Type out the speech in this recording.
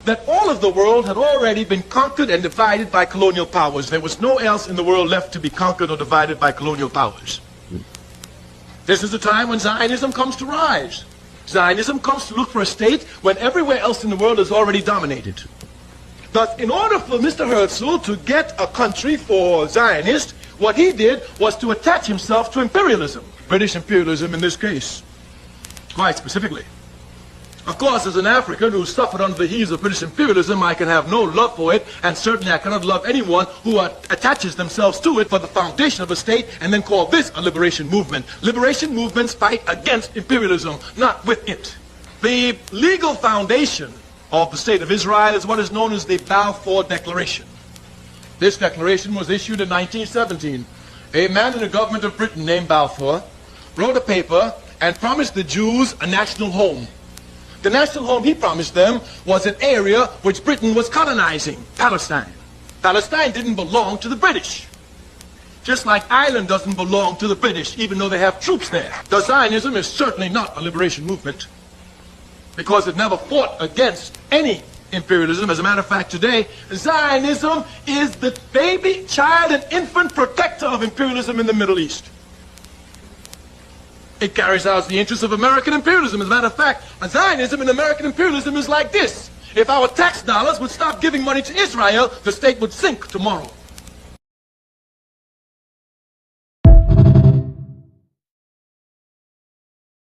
that all of the world had already been conquered and divided by colonial powers. There was no else in the world left to be conquered or divided by colonial powers. This is the time when Zionism comes to rise. Zionism comes to look for a state when everywhere else in the world is already dominated. Thus, in order for Mr. Herzl to get a country for Zionists, what he did was to attach himself to imperialism, British imperialism in this case, quite specifically. Of course, as an African who suffered under the heels of British imperialism, I can have no love for it, and certainly I cannot love anyone who attaches themselves to it for the foundation of a state and then call this a liberation movement. Liberation movements fight against imperialism, not with it. The legal foundation of the State of Israel is what is known as the Balfour Declaration. This declaration was issued in 1917. A man in the government of Britain named Balfour wrote a paper and promised the Jews a national home. The national home he promised them was an area which Britain was colonizing, Palestine. Palestine didn't belong to the British. Just like Ireland doesn't belong to the British, even though they have troops there. The Zionism is certainly not a liberation movement, because it never fought against any imperialism. As a matter of fact, today, Zionism is the baby, child, and infant protector of imperialism in the Middle East. It carries out the interests of American imperialism. As a matter of fact, Zionism and American imperialism is like this. If our tax dollars would stop giving money to Israel, the state would sink tomorrow.